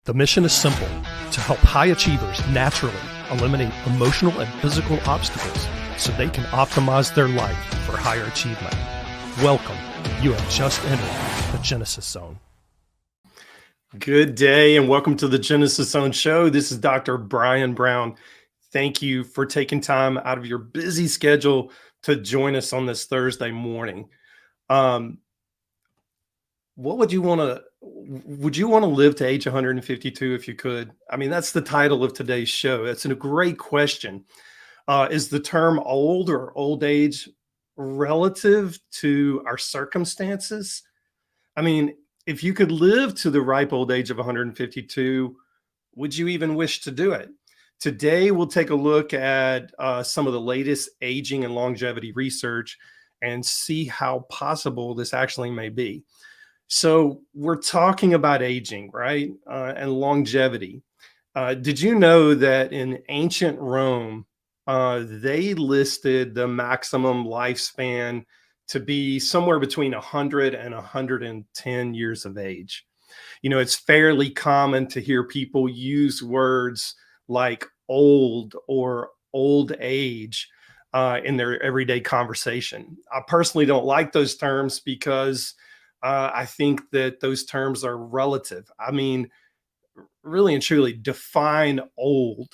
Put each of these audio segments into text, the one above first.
The mission is simple: to help high achievers naturally eliminate emotional and physical obstacles so they can optimize their life for higher achievement. Welcome. You have just entered the Genesis Zone. Good day and welcome to the Genesis Zone show. This is Dr. Brian Brown. Thank you for taking time out of your busy schedule to join us on this Thursday morning. Would you want to live to age 152 if you could? I mean, that's the title of today's show. That's a great question. Is the term old or old age relative to our circumstances? I mean, if you could live to the ripe old age of 152, would you even wish to do it? Today, we'll take a look at some of the latest aging and longevity research and see how possible this actually may be. So we're talking about aging, right? And longevity. Did you know that in ancient Rome, they listed the maximum lifespan to be somewhere between 100 and 110 years of age? You know, it's fairly common to hear people use words like old or old age in their everyday conversation. I personally don't like those terms because I think that those terms are relative. I mean, really and truly, define old.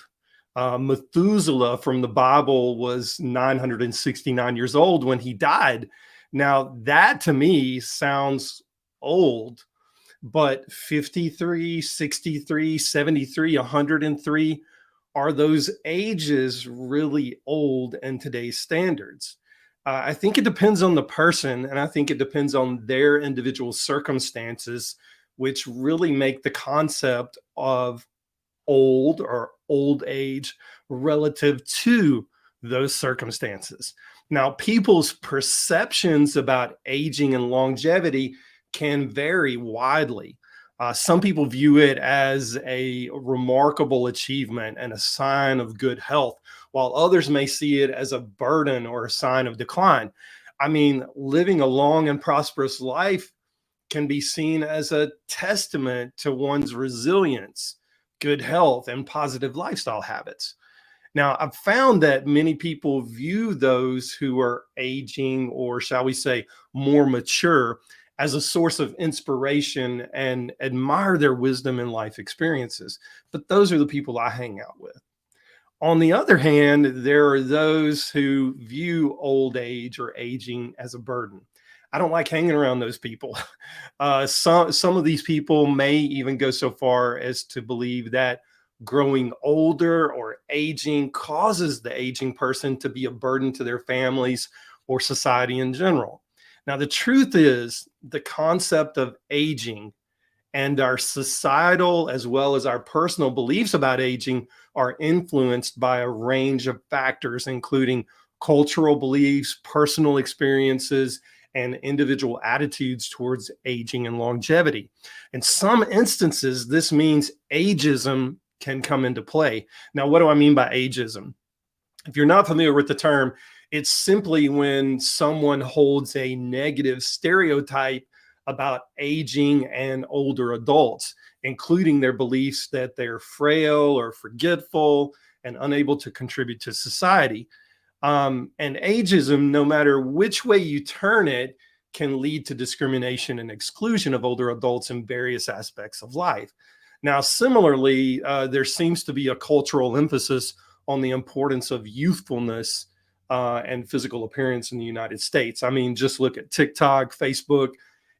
Methuselah from the Bible was 969 years old when he died. Now, that to me sounds old, but 53, 63, 73, 103, are those ages really old in today's standards? I think it depends on the person, and I think it depends on their individual circumstances, which really make the concept of old or old age relative to those circumstances. Now, people's perceptions about aging and longevity can vary widely. Some people view it as a remarkable achievement and a sign of good health, while others may see it as a burden or a sign of decline. I mean, living a long and prosperous life can be seen as a testament to one's resilience, good health, and positive lifestyle habits. Now, I've found that many people view those who are aging, or shall we say, more mature, as a source of inspiration and admire their wisdom and life experiences. But those are the people I hang out with. On the other hand, there are those who view old age or aging as a burden. I don't like hanging around those people. Some of these people may even go so far as to believe that growing older or aging causes the aging person to be a burden to their families or society in general. Now, the truth is, the concept of aging and our societal as well as our personal beliefs about aging are influenced by a range of factors, including cultural beliefs, personal experiences, and individual attitudes towards aging and longevity. In some instances, this means ageism can come into play. Now, what do I mean by ageism? If you're not familiar with the term, it's simply when someone holds a negative stereotype about aging and older adults, including their beliefs that they're frail or forgetful and unable to contribute to society. And ageism, no matter which way you turn it, can lead to discrimination and exclusion of older adults in various aspects of life. Now, similarly, there seems to be a cultural emphasis on the importance of youthfulness and physical appearance in the United States. I mean, just look at TikTok, Facebook,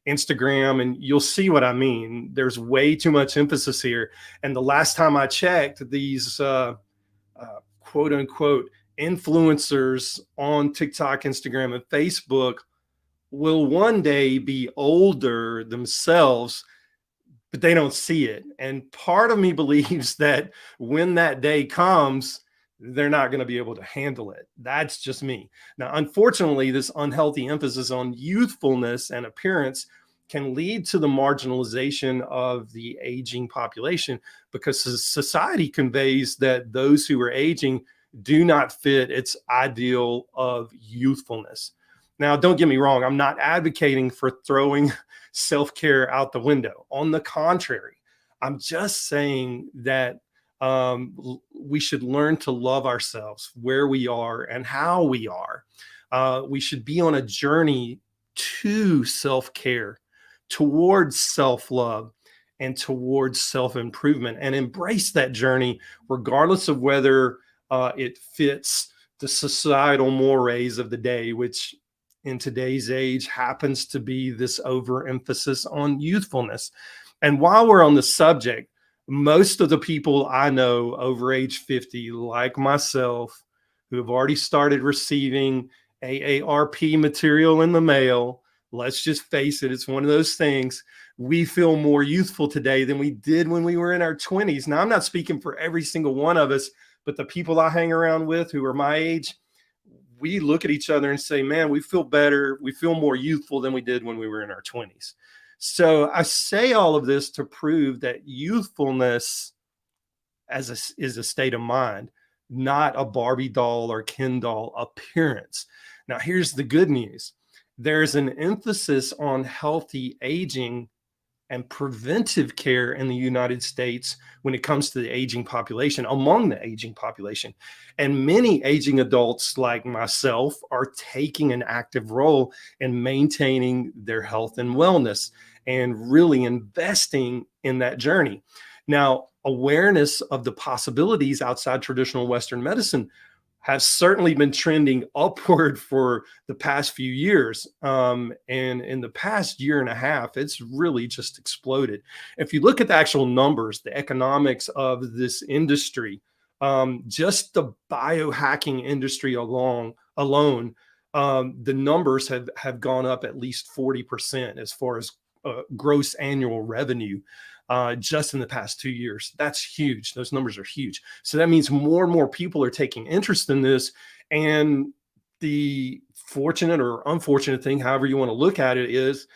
Instagram, and you'll see what I mean. There's way too much emphasis here. And the last time I checked, these quote unquote influencers on TikTok, Instagram, and Facebook will one day be older themselves, but they don't see it. And part of me believes that when that day comes, they're not going to be able to handle it. That's just me. Now, unfortunately, this unhealthy emphasis on youthfulness and appearance can lead to the marginalization of the aging population because society conveys that those who are aging do not fit its ideal of youthfulness. Now, don't get me wrong. I'm not advocating for throwing self-care out the window. On the contrary, I'm just saying that we should learn to love ourselves where we are and how we are. We should be on a journey to self-care, towards self-love, and towards self-improvement, and embrace that journey regardless of whether it fits the societal mores of the day, which in today's age happens to be this overemphasis on youthfulness. And while we're on the subject, most of the people I know over age 50, like myself, who have already started receiving AARP material in the mail, let's just face it, it's one of those things. We feel more youthful today than we did when we were in our 20s. Now, I'm not speaking for every single one of us, but the people I hang around with who are my age, we look at each other and say, man, we feel better. We feel more youthful than we did when we were in our 20s. So I say all of this to prove that youthfulness is a state of mind, not a Barbie doll or Ken doll appearance. Now, here's the good news. There's an emphasis on healthy aging and preventive care in the United States when it comes to the aging population, among the aging population. And many aging adults like myself are taking an active role in maintaining their health and wellness and really investing in that journey. Now, awareness of the possibilities outside traditional Western medicine has certainly been trending upward for the past few years. And in the past year and a half, it's really just exploded. If you look at the actual numbers, the economics of this industry, just the biohacking industry alone, the numbers have gone up at least 40% as far as gross annual revenue. Just in the past 2 years. That's huge. Those numbers are huge. So that means more and more people are taking interest in this. And the fortunate or unfortunate thing, however you want to look at it, is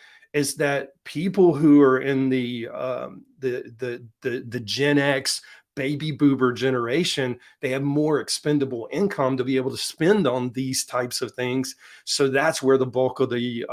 that people who are in the Gen X baby boomer generation, they have more expendable income to be able to spend on these types of things. So that's where the bulk of the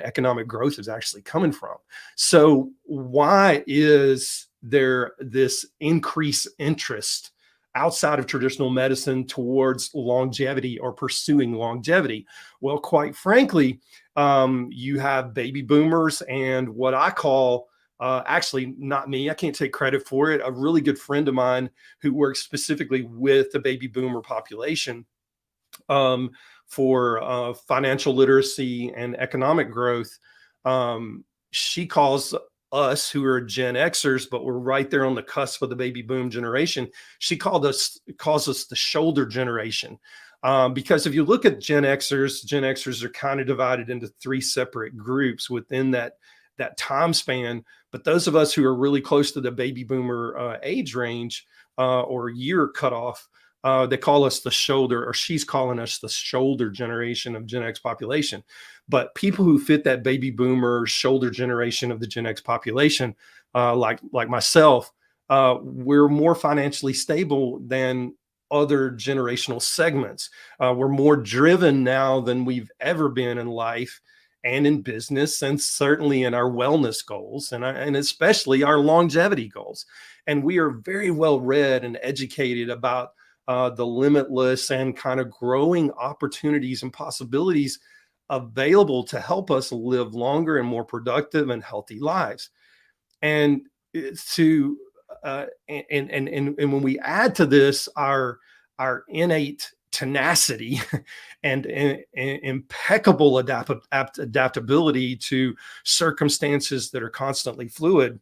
economic growth is actually coming from. So why is there this increased interest outside of traditional medicine towards longevity or pursuing longevity? Well, quite frankly, you have baby boomers and what I call actually not me, I can't take credit for it. A really good friend of mine who works specifically with the baby boomer population for financial literacy and economic growth. She calls us, who are Gen Xers, but we're right there on the cusp of the baby boom generation. She calls us the shoulder generation. Because if you look at Gen Xers are kind of divided into three separate groups within that time span. But those of us who are really close to the baby boomer age range or year cutoff, they call us the shoulder, or she's calling us the shoulder generation of Gen X population. But people who fit that baby boomer shoulder generation of the Gen X population, like myself, we're more financially stable than other generational segments. We're more driven now than we've ever been in life and in business, and certainly in our wellness goals, and especially our longevity goals. And we are very well read and educated about the limitless and kind of growing opportunities and possibilities available to help us live longer and more productive and healthy lives. And and when we add to this our innate tenacity and impeccable adaptability to circumstances that are constantly fluid,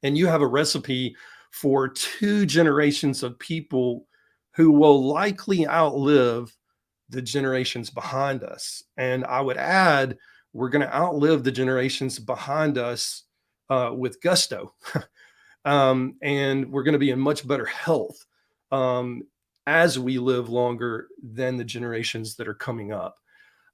and you have a recipe for 2 generations of people who will likely outlive the generations behind us. And I would add, we're going to outlive the generations behind us with gusto. And we're going to be in much better health as we live longer than the generations that are coming up.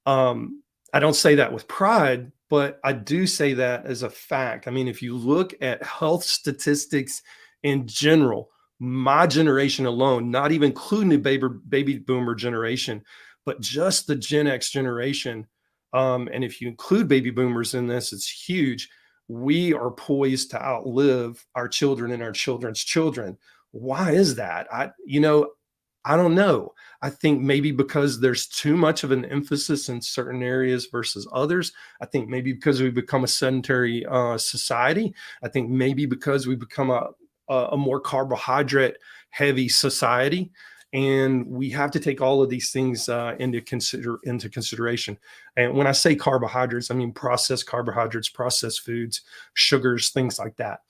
I don't say that with pride, but I do say that as a fact. I mean, if you look at health statistics in general, my generation alone, not even including the baby boomer generation, but just the Gen X generation, and if you include baby boomers in this, it's huge. we are poised to outlive our children and our children's children. Why is that? I don't know. I think maybe because there's too much of an emphasis in certain areas versus others. I think maybe because we become a sedentary society. I think maybe because we become a more carbohydrate heavy society, and we have to take all of these things into consideration. And when I say carbohydrates, I mean processed carbohydrates, processed foods, sugars, things like that.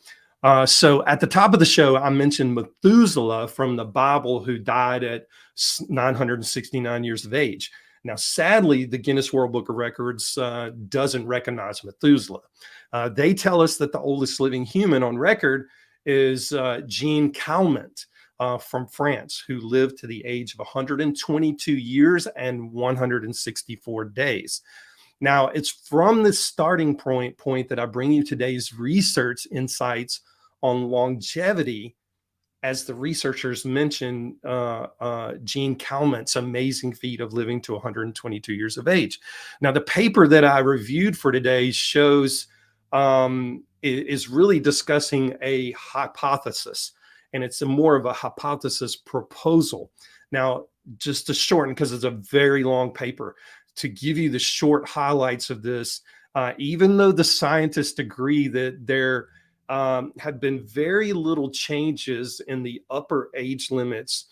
So at the top of the show, I mentioned Methuselah from the Bible, who died at 969 years of age. Now, sadly, the Guinness World Book of Records doesn't recognize Methuselah. They tell us that the oldest living human on record is Jean Calment from France, who lived to the age of 122 years and 164 days. Now, it's from this starting point that I bring you today's research insights on longevity, as the researchers mentioned Jean Calment's amazing feat of living to 122 years of age. Now, the paper that I reviewed for today shows is really discussing a hypothesis, and it's more of a hypothesis proposal. Now, just to shorten, because it's a very long paper, to give you the short highlights of this, even though the scientists agree that there have been very little changes in the upper age limits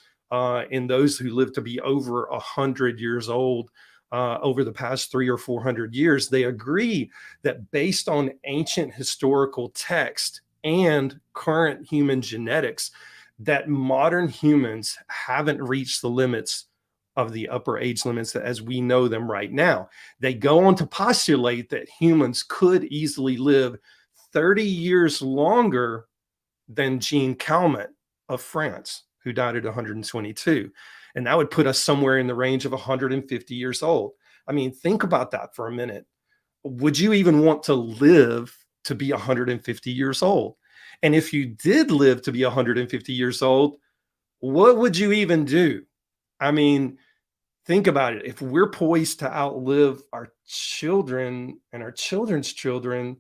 in those who live to be over 100 years old over the past 300 or 400 years, they agree that based on ancient historical text and current human genetics, that modern humans haven't reached the limits of the upper age limits as we know them right now. They go on to postulate that humans could easily live 30 years longer than Jean Calment of France, who died at 122. And that would put us somewhere in the range of 150 years old. I mean, think about that for a minute. Would you even want to live to be 150 years old? And if you did live to be 150 years old, what would you even do? I mean, think about it. If we're poised to outlive our children and our children's children,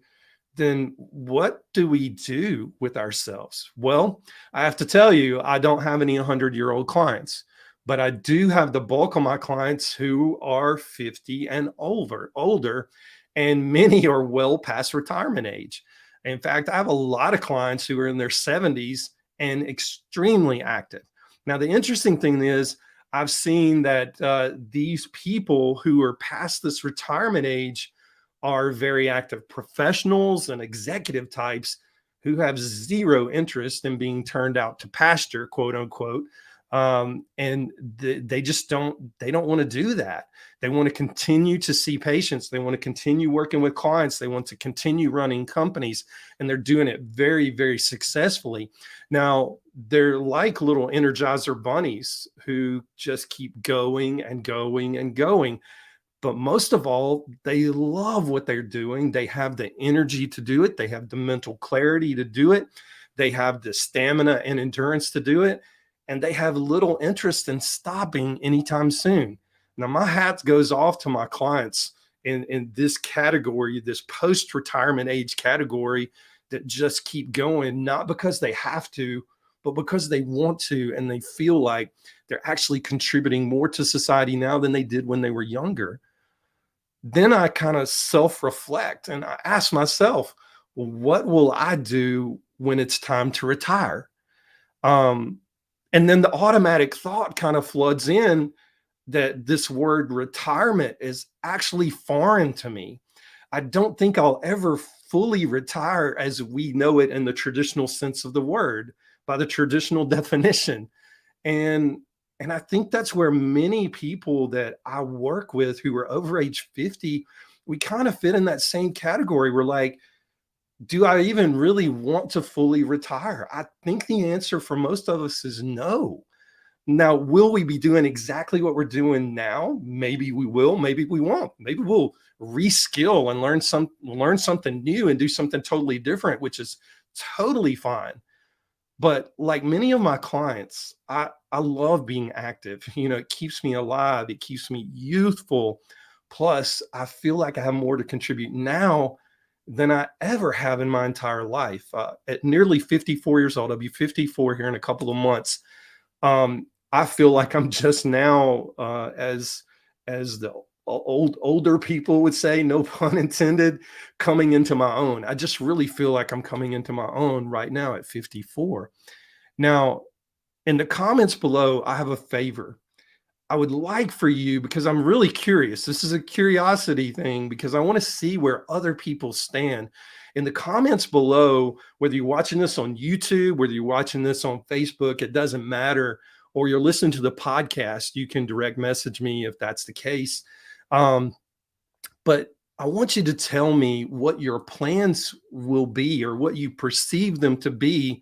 then what do we do with ourselves? Well, I have to tell you, I don't have any 100-year-old clients, but I do have the bulk of my clients who are 50 and older, and many are well past retirement age. In fact, I have a lot of clients who are in their 70s and extremely active. Now, the interesting thing is, I've seen that these people who are past this retirement age are very active professionals and executive types who have zero interest in being turned out to pasture, quote unquote. And they just they don't want to do that. They want to continue to see patients. They want to continue working with clients. They want to continue running companies, and they're doing it very, very successfully. Now, they're like little Energizer bunnies who just keep going and going and going. But most of all, they love what they're doing. They have the energy to do it. They have the mental clarity to do it. They have the stamina and endurance to do it. And they have little interest in stopping anytime soon. Now, my hat goes off to my clients in this category, this post-retirement age category, that just keep going, not because they have to, but because they want to, and they feel like they're actually contributing more to society now than they did when they were younger. Then I kind of self-reflect and I ask myself, what will I do when it's time to retire? And then the automatic thought kind of floods in that this word retirement is actually foreign to me. I don't think I'll ever fully retire as we know it in the traditional sense of the word, by the traditional definition. And and I think that's where many people that I work with who are over age 50, we kind of fit in that same category. We're like, do I even really want to fully retire? I think the answer for most of us is no. Now, will we be doing exactly what we're doing now? Maybe we will, maybe we won't. Maybe we'll reskill and learn something new and do something totally different, which is totally fine. But like many of my clients, I love being active. It keeps me alive, it keeps me youthful. Plus, I feel like I have more to contribute now than I ever have in my entire life. At nearly 54 years old, I'll be 54 here in a couple of months. I feel like I'm just now, as the older people would say, no pun intended, coming into my own. I just really feel like I'm coming into my own right now at 54. Now, in the comments below, I have a favor. I would like for you, because I'm really curious. This is a curiosity thing because I want to see where other people stand. In the comments below, whether you're watching this on YouTube, whether you're watching this on Facebook, it doesn't matter, or you're listening to the podcast, you can direct message me if that's the case. But I want you to tell me what your plans will be or what you perceive them to be,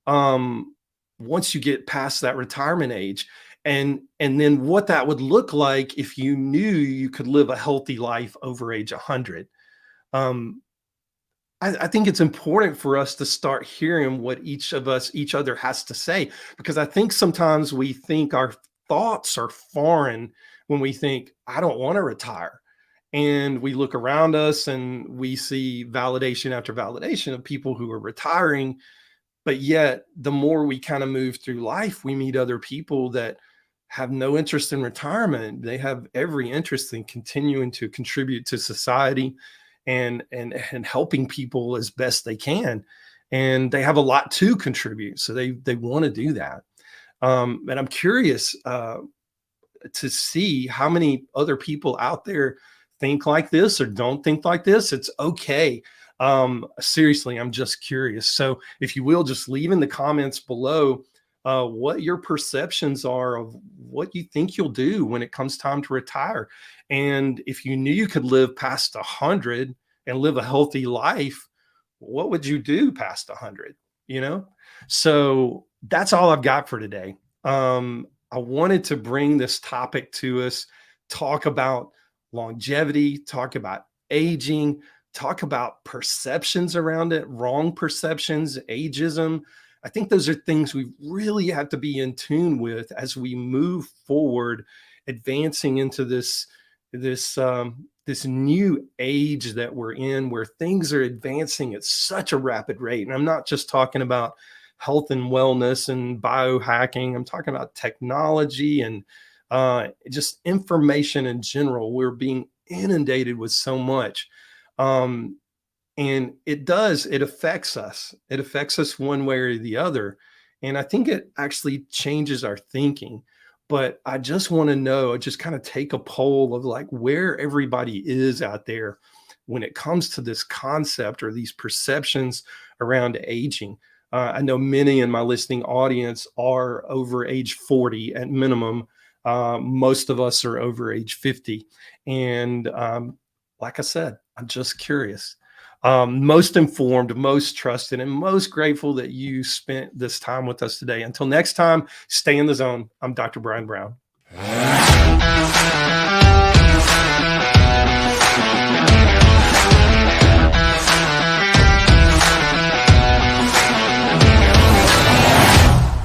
um, once you get past that retirement age, and then what that would look like if you knew you could live a healthy life over age 100. Um, I think it's important for us to start hearing what each other has to say, because I think sometimes we think our thoughts are foreign when we think, I don't want to retire. And we look around us and we see validation after validation of people who are retiring. But yet, the more we kind of move through life, we meet other people that have no interest in retirement. They have every interest in continuing to contribute to society and helping people as best they can. And they have a lot to contribute. So they want to do that. And I'm curious to see how many other people out there think like this or don't think like this. It's okay. Seriously, I'm just curious. So if you will, just leave in the comments below what your perceptions are of what you think you'll do when it comes time to retire. And if you knew you could live past 100 and live a healthy life, what would you do past 100? You know? So that's all I've got for today. I wanted to bring this topic to us, talk about longevity, talk about aging, talk about perceptions around it, wrong perceptions, ageism. I think those are things we really have to be in tune with as we move forward, advancing into this new age that we're in, where things are advancing at such a rapid rate. And I'm not just talking about health and wellness and biohacking. I'm talking about technology and just information in general. We're being inundated with so much. And it affects us. It affects us one way or the other. And I think it actually changes our thinking. But I just want to know, just kind of take a poll of like where everybody is out there when it comes to this concept or these perceptions around aging. I know many in my listening audience are over age 40 at minimum. Most of us are over age 50. And like I said, I'm just curious. Most informed, most trusted, and most grateful that you spent this time with us today. Until next time, stay in the zone. I'm Dr. Brian Brown.